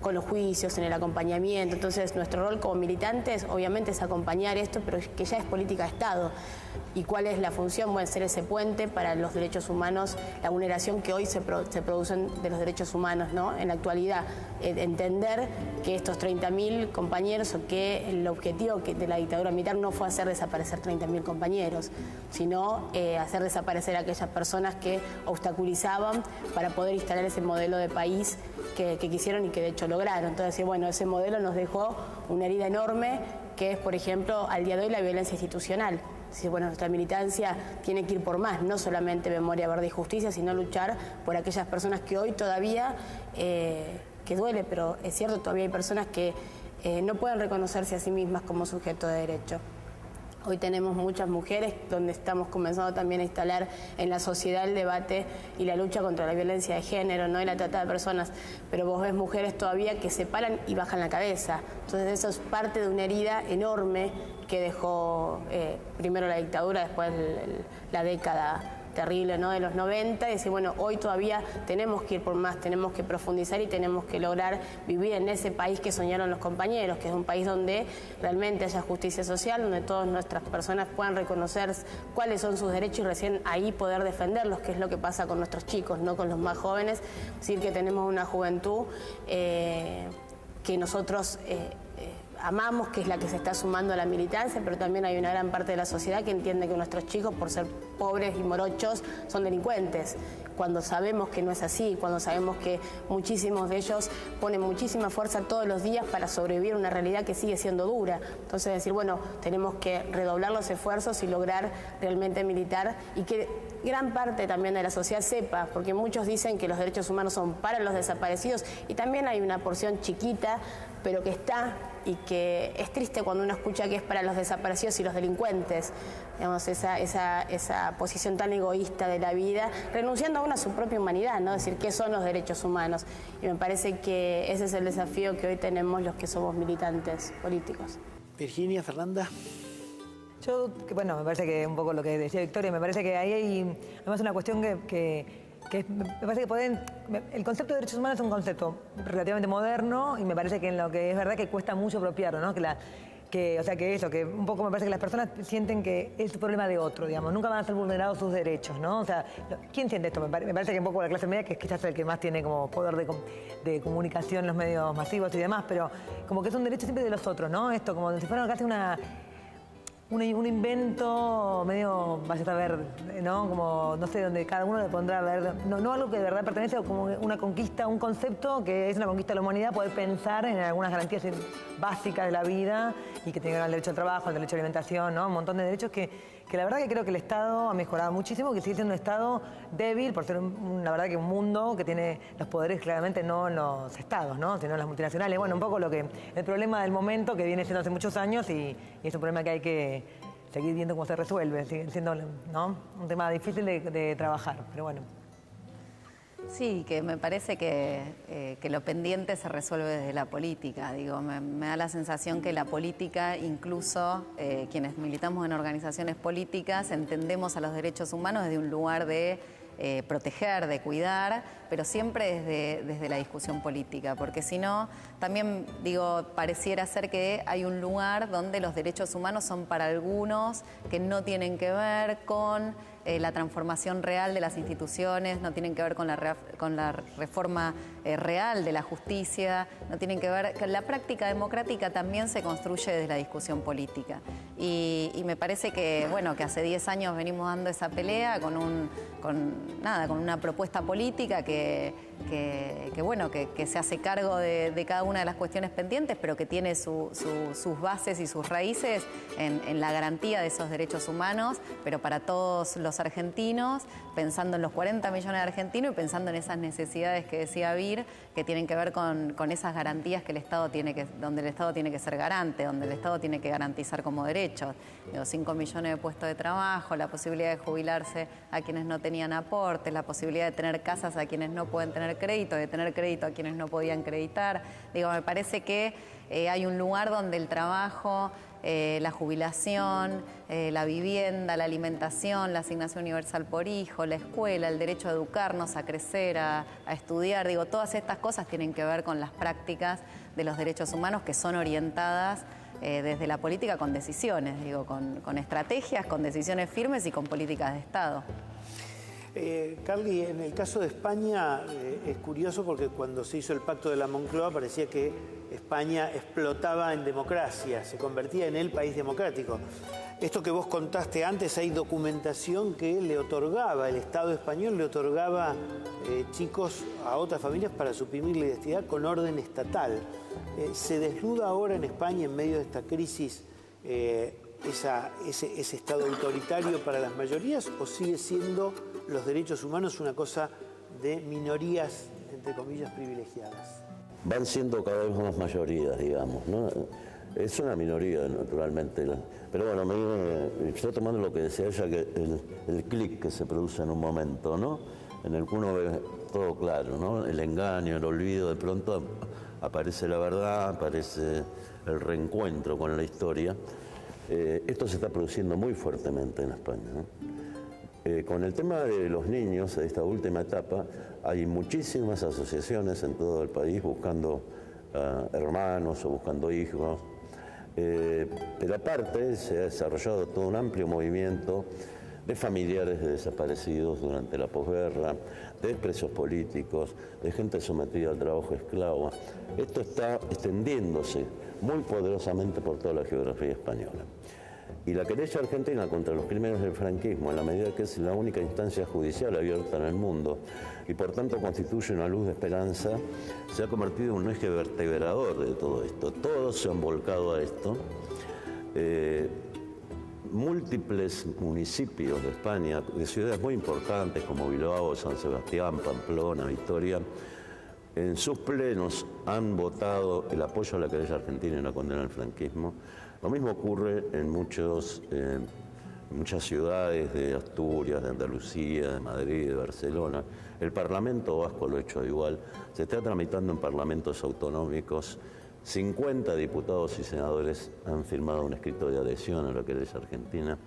con los juicios, en el acompañamiento. Entonces nuestro rol como militantes obviamente es acompañar esto, pero que ya es política de Estado. ¿Y cuál es la función? Bueno, ser ese puente para los derechos humanos, la vulneración que hoy se producen de los derechos humanos, ¿no? En la actualidad, entender que estos 30.000 compañeros, o que el objetivo de la dictadura militar no fue hacer desaparecer 30.000 compañeros, sino hacer desaparecer a aquellas personas que obstaculizaban para poder instalar ese modelo de país que quisieron y que de hecho lograron. Entonces, bueno, ese modelo nos dejó una herida enorme, que es, por ejemplo, al día de hoy la violencia institucional. Bueno, nuestra militancia tiene que ir por más, no solamente memoria, verdad y justicia, sino luchar por aquellas personas que hoy todavía, que duele, pero es cierto, todavía hay personas que no pueden reconocerse a sí mismas como sujeto de derecho. Hoy tenemos muchas mujeres donde estamos comenzando también a instalar en la sociedad el debate y la lucha contra la violencia de género, ¿no? Y la trata de personas, pero vos ves mujeres todavía que se paran y bajan la cabeza. Entonces eso es parte de una herida enorme que dejó primero la dictadura, después la década terrible, ¿no? De los 90, y decir, bueno, hoy todavía tenemos que ir por más, tenemos que profundizar y tenemos que lograr vivir en ese país que soñaron los compañeros, que es un país donde realmente haya justicia social, donde todas nuestras personas puedan reconocer cuáles son sus derechos y recién ahí poder defenderlos, que es lo que pasa con nuestros chicos, no con los más jóvenes. Es decir, que tenemos una juventud que nosotros amamos, que es la que se está sumando a la militancia, pero también hay una gran parte de la sociedad que entiende que nuestros chicos, por ser pobres y morochos, son delincuentes. Cuando sabemos que no es así, cuando sabemos que muchísimos de ellos ponen muchísima fuerza todos los días para sobrevivir a una realidad que sigue siendo dura. Entonces decir, bueno, tenemos que redoblar los esfuerzos y lograr realmente militar y que gran parte también de la sociedad sepa, porque muchos dicen que los derechos humanos son para los desaparecidos y también hay una porción chiquita, pero que está y que es triste cuando uno escucha que es para los desaparecidos y los delincuentes, digamos, esa posición tan egoísta de la vida, renunciando aún a su propia humanidad, ¿no? Es decir, ¿qué son los derechos humanos? Y me parece que ese es el desafío que hoy tenemos los que somos militantes políticos. Virginia, Fernanda. Yo, bueno, me parece que un poco lo que decía Victoria, me parece que ahí hay además una cuestión que me parece que el concepto de derechos humanos es un concepto relativamente moderno y me parece que en lo que es verdad que cuesta mucho apropiarlo, ¿no? Que un poco me parece que las personas sienten que es un problema de otro, digamos, nunca van a ser vulnerados sus derechos, ¿no? O sea, ¿quién siente esto? Me parece que un poco la clase media, que es quizás el que más tiene como poder de comunicación en los medios masivos y demás, pero como que es un derecho siempre de los otros, ¿no? Esto como si fuera casi un invento medio, vaya a saber, ¿no? Como, no sé, donde cada uno le pondrá a ver, no algo que de verdad pertenece, o como una conquista, un concepto que es una conquista de la humanidad, poder pensar en algunas garantías básicas de la vida y que tengan el derecho al trabajo, el derecho a la alimentación, ¿no? Un montón de derechos que la verdad que creo que el Estado ha mejorado muchísimo, que sigue siendo un Estado débil por ser la verdad que un mundo que tiene los poderes claramente no en los Estados, ¿no? Sino en las multinacionales. Bueno, un poco el problema del momento que viene siendo hace muchos años y es un problema que hay que seguir viendo cómo se resuelve, sigue siendo, ¿no? Un tema difícil de trabajar, pero bueno. Sí, que me parece que lo pendiente se resuelve desde la política. Digo, me da la sensación que la política, incluso quienes militamos en organizaciones políticas, entendemos a los derechos humanos desde un lugar de proteger, de cuidar, pero siempre desde la discusión política, porque si no, también digo, pareciera ser que hay un lugar donde los derechos humanos son para algunos que no tienen que ver con la transformación real de las instituciones, no tienen que ver con la reforma real de la justicia, no tienen que ver que la práctica democrática también se construye desde la discusión política. Y me parece que, bueno, que hace 10 años venimos dando esa pelea con una propuesta política que se hace cargo de cada una de las cuestiones pendientes, pero que tiene sus bases y sus raíces en la garantía de esos derechos humanos, pero para todos los argentinos, pensando en los 40 millones de argentinos y pensando en esas necesidades que decía Vir, que tienen que ver con esas garantías que donde el Estado tiene que ser garante, donde el Estado tiene que garantizar como derechos. 5 millones de puestos de trabajo, la posibilidad de jubilarse a quienes no tenían aportes, la posibilidad de tener casas a quienes no pueden tener crédito, de tener crédito a quienes no podían creditar. Me parece que hay un lugar donde el trabajo, la jubilación, la vivienda, la alimentación, la asignación universal por hijo, la escuela, el derecho a educarnos, a crecer, a estudiar, todas estas cosas tienen que ver con las prácticas de los derechos humanos que son orientadas desde la política con decisiones, con estrategias, con decisiones firmes y con políticas de Estado. Carly, en el caso de España es curioso porque cuando se hizo el Pacto de la Moncloa parecía que España explotaba en democracia, se convertía en el país democrático. Esto que vos contaste antes, hay documentación que le otorgaba, el Estado español le otorgaba chicos a otras familias para suprimir la identidad con orden estatal. ¿Se desnuda ahora en España, en medio de esta crisis, ese Estado autoritario para las mayorías o sigue siendo los derechos humanos una cosa de minorías, entre comillas, privilegiadas? Van siendo cada vez más mayorías, digamos, ¿no? Es una minoría, naturalmente. Pero bueno, yo tomando lo que decía ella, que el clic que se produce en un momento, ¿no? En el que uno ve todo claro, ¿no? El engaño, el olvido, de pronto aparece la verdad, aparece el reencuentro con la historia. Esto se está produciendo muy fuertemente en España, ¿no? Con el tema de los niños, de esta última etapa, hay muchísimas asociaciones en todo el país buscando hermanos o buscando hijos. Pero aparte se ha desarrollado todo un amplio movimiento de familiares de desaparecidos durante la posguerra, de presos políticos, de gente sometida al trabajo esclavo. Esto está extendiéndose muy poderosamente por toda la geografía española. Y la querella argentina contra los crímenes del franquismo, en la medida que es la única instancia judicial abierta en el mundo y por tanto constituye una luz de esperanza, se ha convertido en un eje vertebrador de todo esto. Todos se han volcado a esto. Múltiples municipios de España, de ciudades muy importantes como Bilbao, San Sebastián, Pamplona, Vitoria, en sus plenos han votado el apoyo a la querella argentina y la condena al franquismo. Lo mismo ocurre en muchas ciudades de Asturias, de Andalucía, de Madrid, de Barcelona. El Parlamento vasco lo ha hecho igual. Se está tramitando en parlamentos autonómicos. 50 diputados y senadores han firmado un escrito de adhesión a la querella argentina.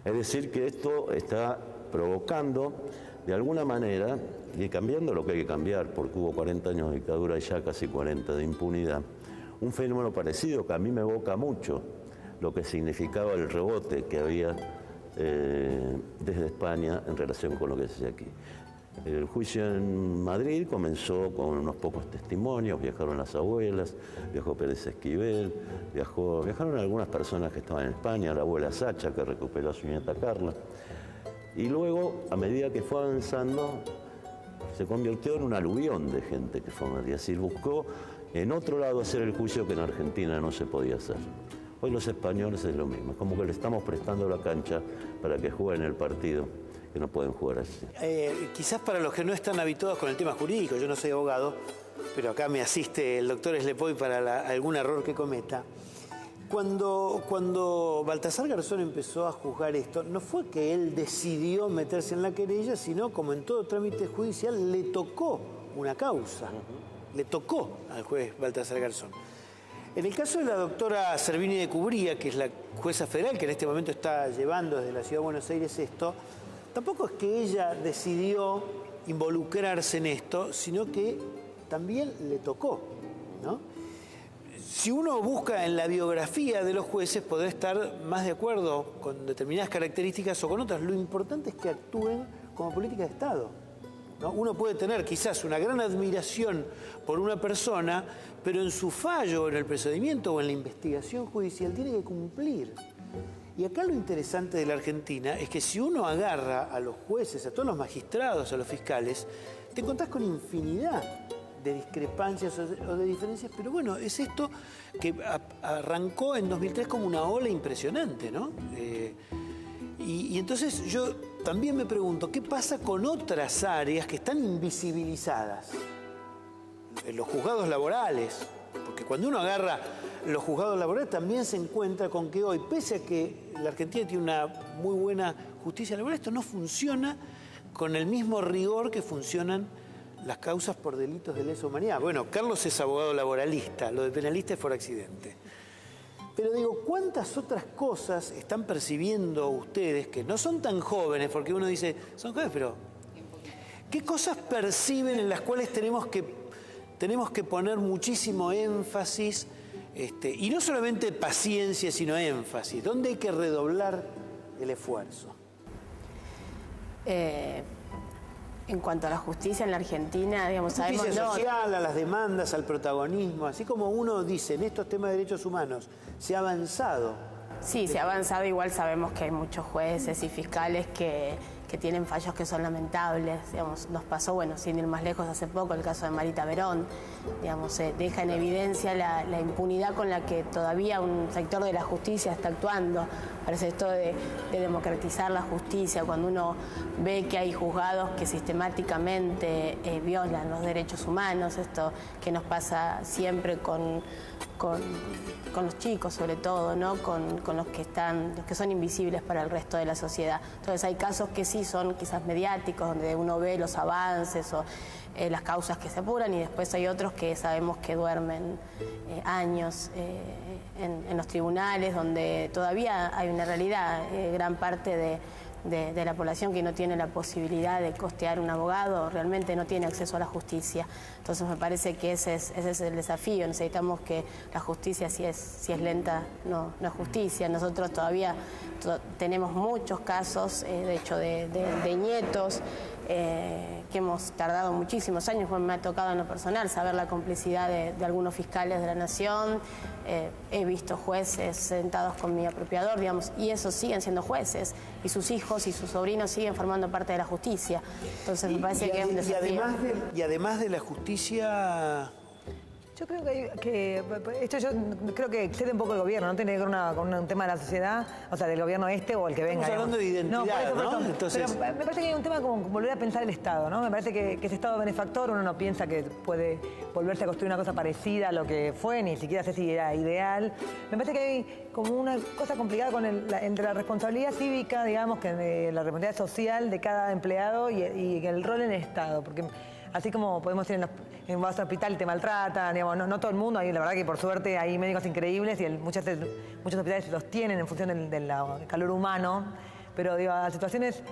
Es decir, que esto está provocando, de alguna manera, y cambiando lo que hay que cambiar, porque hubo 40 años de dictadura y ya casi 40 de impunidad, un fenómeno parecido que a mí me evoca mucho lo que significaba el rebote que había desde España en relación con lo que se hace aquí. El juicio en Madrid comenzó con unos pocos testimonios, viajaron las abuelas, viajó Pérez Esquivel, viajaron algunas personas que estaban en España, la abuela Sacha, que recuperó a su nieta Carla. Y luego, a medida que fue avanzando, se convirtió en un aluvión de gente que fue a Madrid. Es decir, buscó en otro lado hacer el juicio que en Argentina no se podía hacer. Hoy los españoles es lo mismo, es como que le estamos prestando la cancha para que jueguen el partido, que no pueden jugar así. Quizás para los que no están habituados con el tema jurídico, yo no soy abogado, pero acá me asiste el doctor Slepoy para algún error que cometa. Cuando Baltasar Garzón empezó a juzgar esto, no fue que él decidió meterse en la querella, sino como en todo trámite judicial, le tocó una causa. Le tocó al juez Baltasar Garzón. En el caso de la doctora Servini de Cubría, que es la jueza federal que en este momento está llevando desde la Ciudad de Buenos Aires esto, tampoco es que ella decidió involucrarse en esto, sino que también le tocó, ¿no? Si uno busca en la biografía de los jueces, podrá estar más de acuerdo con determinadas características o con otras. Lo importante es que actúen como política de Estado, ¿no? Uno puede tener quizás una gran admiración por una persona, pero en su fallo, en el procedimiento o en la investigación judicial tiene que cumplir. Y acá lo interesante de la Argentina es que si uno agarra a los jueces, a todos los magistrados, a los fiscales, te encontrás con infinidad de discrepancias o de diferencias, pero bueno, es esto que arrancó en 2003 como una ola impresionante, ¿no? Y entonces yo también me pregunto, ¿qué pasa con otras áreas que están invisibilizadas? Los juzgados laborales, porque cuando uno agarra los juzgados laborales también se encuentra con que hoy, pese a que la Argentina tiene una muy buena justicia laboral, esto no funciona con el mismo rigor que funcionan las causas por delitos de lesa humanidad. Bueno, Carlos es abogado laboralista, lo de penalista es por accidente. Pero digo, ¿cuántas otras cosas están percibiendo ustedes que no son tan jóvenes? Porque uno dice, son jóvenes, pero ¿qué cosas perciben en las cuales tenemos que poner muchísimo énfasis? Y no solamente paciencia, sino énfasis. ¿Dónde hay que redoblar el esfuerzo? En cuanto a la justicia en la Argentina, digamos, sabemos... Justicia social, a las demandas, al protagonismo, así como uno dice, en estos temas de derechos humanos, se ha avanzado. Sí, se ha avanzado, igual sabemos que hay muchos jueces y fiscales que tienen fallos que son lamentables. Digamos, nos pasó, bueno, sin ir más lejos hace poco, el caso de Marita Verón. Digamos, deja en evidencia la impunidad con la que todavía un sector de la justicia está actuando. Parece esto de democratizar la justicia, cuando uno ve que hay juzgados que sistemáticamente violan los derechos humanos, esto que nos pasa siempre con los chicos, sobre todo, ¿no? Con los que son invisibles para el resto de la sociedad. Entonces hay casos que sí son quizás mediáticos, donde uno ve los avances o las causas que se apuran, y después hay otros que sabemos que duermen años en los tribunales, donde todavía hay una realidad, gran parte de la población que no tiene la posibilidad de costear un abogado, realmente no tiene acceso a la justicia. Entonces me parece que ese es el desafío. Necesitamos que la justicia, si es lenta, no es justicia. Nosotros todavía tenemos muchos casos, de hecho, de nietos, que hemos tardado muchísimos años. Pues me ha tocado en lo personal saber la complicidad de algunos fiscales de la nación. He visto jueces sentados con mi apropiador, digamos, y esos siguen siendo jueces, y sus hijos y sus sobrinos siguen formando parte de la justicia. Entonces me parece que es un desafío. Y además de la justicia... Yo creo que esto yo creo que excede un poco el gobierno, no tiene que ver con un tema de la sociedad, o sea, del gobierno o el que venga. Estamos hablando de identidad, ¿no? Entonces... Pero me parece que hay un tema como volver a pensar el Estado, ¿no? Me parece que ese Estado benefactor, uno no piensa que puede volverse a construir una cosa parecida a lo que fue, ni siquiera sé si era ideal. Me parece que hay como una cosa complicada entre la responsabilidad cívica, digamos, que la responsabilidad social de cada empleado y el rol en el Estado, porque... Así como podemos ir en un hospital y te maltratan, digamos, no todo el mundo, la verdad que por suerte hay médicos increíbles y muchos hospitales los tienen en función del calor humano, pero digo, las situaciones,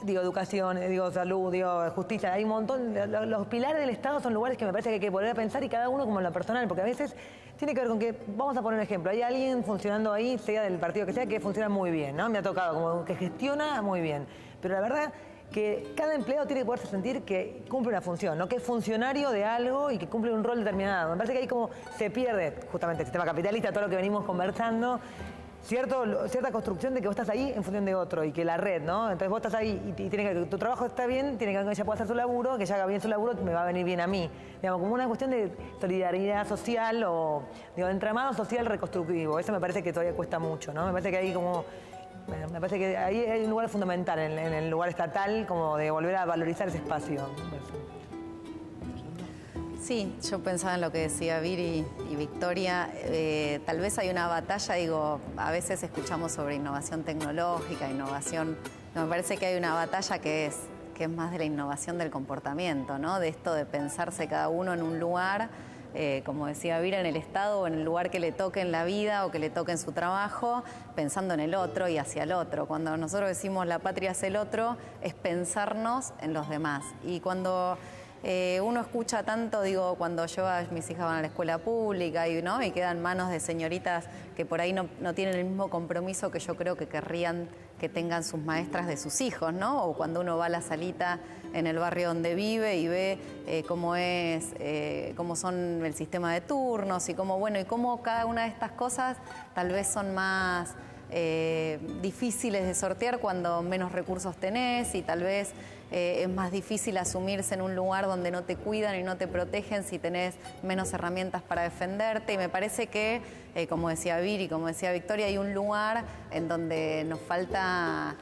educación, salud, justicia, hay un montón, los pilares del Estado son lugares que me parece que hay que volver a pensar, y cada uno como en lo personal, porque a veces tiene que ver con que, vamos a poner un ejemplo, hay alguien funcionando ahí, sea del partido que sea, que funciona muy bien, ¿no? Me ha tocado, como que gestiona muy bien, pero la verdad... que cada empleado tiene que poderse sentir que cumple una función, ¿no? Que es funcionario de algo y que cumple un rol determinado. Me parece que ahí como se pierde justamente el sistema capitalista, todo lo que venimos conversando, cierta construcción de que vos estás ahí en función de otro y que la red, ¿no? Entonces vos estás ahí y tu trabajo está bien, tiene que ver que ella pueda hacer su laburo, que ella haga bien su laburo, me va a venir bien a mí. Digamos, como una cuestión de solidaridad social o de entramado social reconstructivo. Eso me parece que todavía cuesta mucho, ¿no? Me parece que ahí como... Me parece que ahí hay un lugar fundamental en el lugar estatal, como de volver a valorizar ese espacio. Sí, yo pensaba en lo que decía Viri y Victoria. Tal vez hay una batalla, a veces escuchamos sobre innovación tecnológica, innovación... No, me parece que hay una batalla que es más de la innovación del comportamiento, ¿no? De esto de pensarse cada uno en un lugar... como decía Vira, en el Estado o en el lugar que le toque en la vida o que le toque en su trabajo, pensando en el otro y hacia el otro. Cuando nosotros decimos la patria es el otro, es pensarnos en los demás. Y cuando Uno escucha tanto, digo, cuando yo a mis hijas van a la escuela pública y quedan en manos de señoritas que por ahí no tienen el mismo compromiso que yo creo que querrían que tengan sus maestras de sus hijos, ¿no? O cuando uno va a la salita en el barrio donde vive y ve cómo son el sistema de turnos y cómo cada una de estas cosas tal vez son más difíciles de sortear cuando menos recursos tenés y tal vez es más difícil asumirse en un lugar donde no te cuidan y no te protegen si tenés menos herramientas para defenderte. Y me parece que, como decía Viri, como decía Victoria, hay un lugar en donde nos falta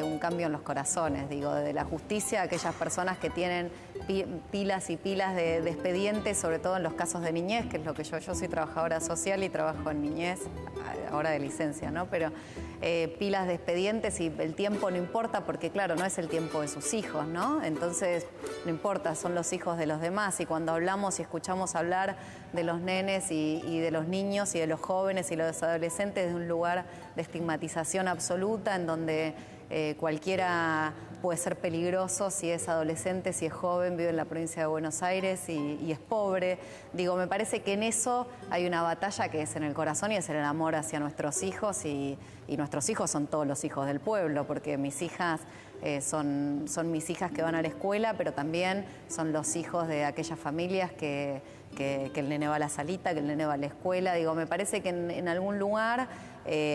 un cambio en los corazones, digo, de la justicia, aquellas personas que tienen pilas y pilas de expedientes, sobre todo en los casos de niñez, que es lo que yo soy trabajadora social y trabajo en niñez, ahora de licencia, ¿no? Pero pilas de expedientes y el tiempo no importa porque, claro, no es el tiempo de sus hijos, ¿no? Entonces, no importa, son los hijos de los demás y cuando hablamos y escuchamos hablar de los nenes y de los niños y de los jóvenes y los adolescentes de un lugar de estigmatización absoluta en donde cualquiera puede ser peligroso si es adolescente, si es joven, vive en la provincia de Buenos Aires y es pobre. Digo, me parece que en eso hay una batalla que es en el corazón y es en el amor hacia nuestros hijos y nuestros hijos son todos los hijos del pueblo, porque mis hijas son mis hijas que van a la escuela, pero también son los hijos de aquellas familias que el nene va a la salita, que el nene va a la escuela. Digo, me parece que en algún lugar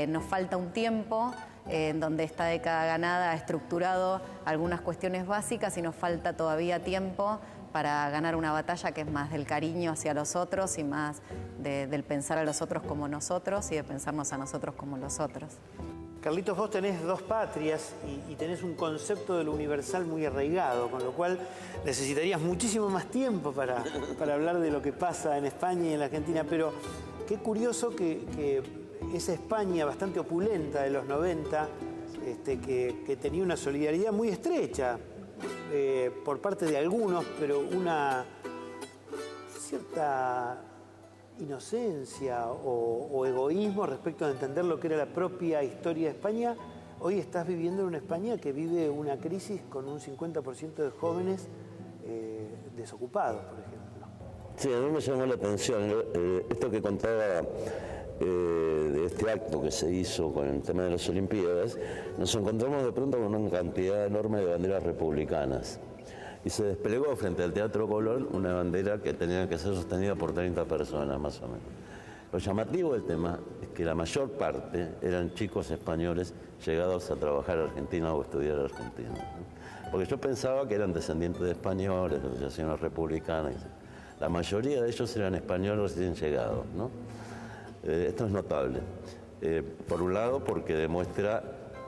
nos falta un tiempo en donde esta década ganada ha estructurado algunas cuestiones básicas y nos falta todavía tiempo para ganar una batalla que es más del cariño hacia los otros y más del pensar a los otros como nosotros y de pensarnos a nosotros como los otros. Carlitos, vos tenés dos patrias y tenés un concepto de lo universal muy arraigado, con lo cual necesitarías muchísimo más tiempo para hablar de lo que pasa en España y en la Argentina, pero qué curioso que esa España bastante opulenta de los 90, que tenía una solidaridad muy estrecha por parte de algunos, pero una cierta inocencia o egoísmo respecto a entender lo que era la propia historia de España. Hoy estás viviendo en una España que vive una crisis con un 50% de jóvenes desocupados, por ejemplo. Sí, a mí me llamó la atención esto que contaba de este acto que se hizo con el tema de las Olimpiadas. Nos encontramos de pronto con una cantidad enorme de banderas republicanas. Y se desplegó frente al Teatro Colón una bandera que tenía que ser sostenida por 30 personas, más o menos. Lo llamativo del tema es que la mayor parte eran chicos españoles llegados a trabajar a Argentina o a estudiar a Argentina, ¿no? Porque yo pensaba que eran descendientes de españoles, de asociaciones republicanas. La mayoría de ellos eran españoles recién llegados, ¿no? Esto es notable. Por un lado, porque demuestra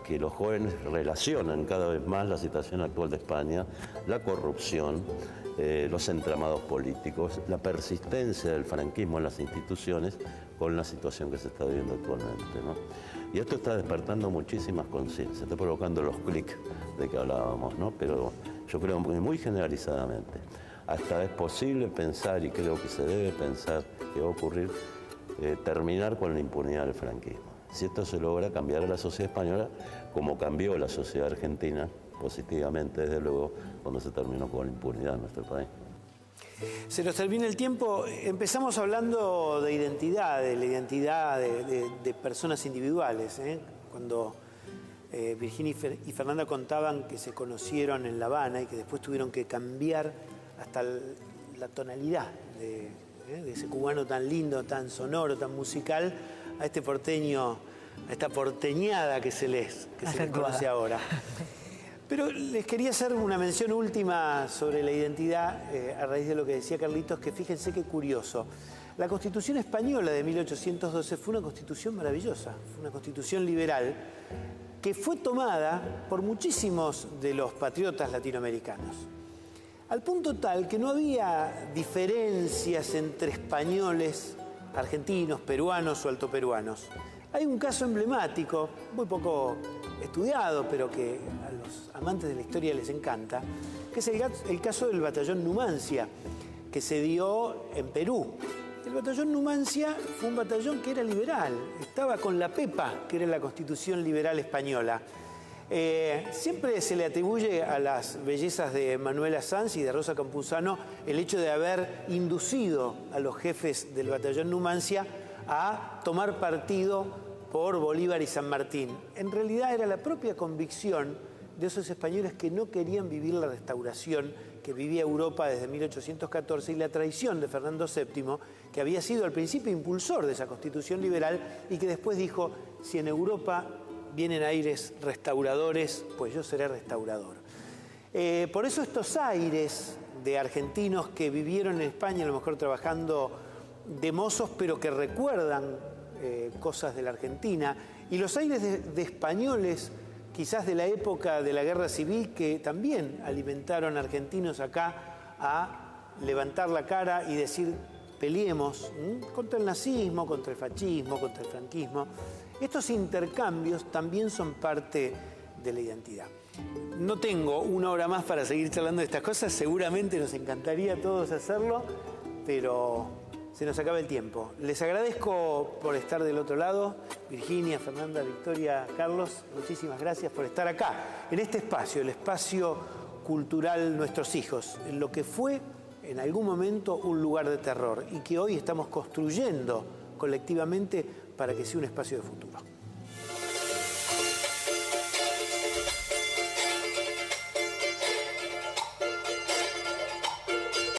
que los jóvenes relacionan cada vez más la situación actual de España, la corrupción, los entramados políticos, la persistencia del franquismo en las instituciones con la situación que se está viviendo actualmente, ¿no? Y esto está despertando muchísimas conciencias, está provocando los clics de que hablábamos, ¿no? Pero yo creo muy generalizadamente. Hasta es posible pensar, y creo que se debe pensar que va a ocurrir, terminar con la impunidad del franquismo. Si esto se logra, cambiar a la sociedad española como cambió la sociedad argentina positivamente, desde luego, cuando se terminó con la impunidad en nuestro país. Se nos termina el tiempo. Empezamos hablando de identidad, de la identidad de personas individuales, ¿eh? Cuando Virginia y Fernanda contaban que se conocieron en La Habana y que después tuvieron que cambiar hasta la tonalidad de ese cubano tan lindo, tan sonoro, tan musical, a este porteño, a esta porteñada que se les conoce ahora. Pero les quería hacer una mención última sobre la identidad a raíz de lo que decía Carlitos, que fíjense qué curioso. La Constitución Española de 1812 fue una constitución maravillosa, fue una constitución liberal que fue tomada por muchísimos de los patriotas latinoamericanos. Al punto tal que no había diferencias entre españoles, argentinos, peruanos o altoperuanos. Hay un caso emblemático, muy poco estudiado, pero que a los amantes de la historia les encanta, que es el caso del batallón Numancia, que se dio en Perú. El batallón Numancia fue un batallón que era liberal, estaba con la PEPA, que era la Constitución Liberal Española. Siempre se le atribuye a las bellezas de Manuela Sanz y de Rosa Campuzano el hecho de haber inducido a los jefes del batallón Numancia a tomar partido por Bolívar y San Martín. En realidad era la propia convicción de esos españoles que no querían vivir la restauración que vivía Europa desde 1814 y la traición de Fernando VII, que había sido al principio impulsor de esa constitución liberal y que después dijo, si en Europa vienen aires restauradores, pues yo seré restaurador. Por eso estos aires de argentinos que vivieron en España, a lo mejor trabajando de mozos, pero que recuerdan cosas de la Argentina, y los aires de españoles, quizás de la época de la Guerra Civil, que también alimentaron argentinos acá a levantar la cara y decir, peleemos contra el nazismo, contra el fascismo, contra el franquismo. Estos intercambios también son parte de la identidad. No tengo una hora más para seguir charlando de estas cosas, seguramente nos encantaría a todos hacerlo, pero se nos acaba el tiempo. Les agradezco por estar del otro lado. Virginia, Fernanda, Victoria, Carlos, muchísimas gracias por estar acá, en este espacio, el espacio cultural Nuestros Hijos, en lo que fue en algún momento un lugar de terror y que hoy estamos construyendo colectivamente para que sea un espacio de futuro.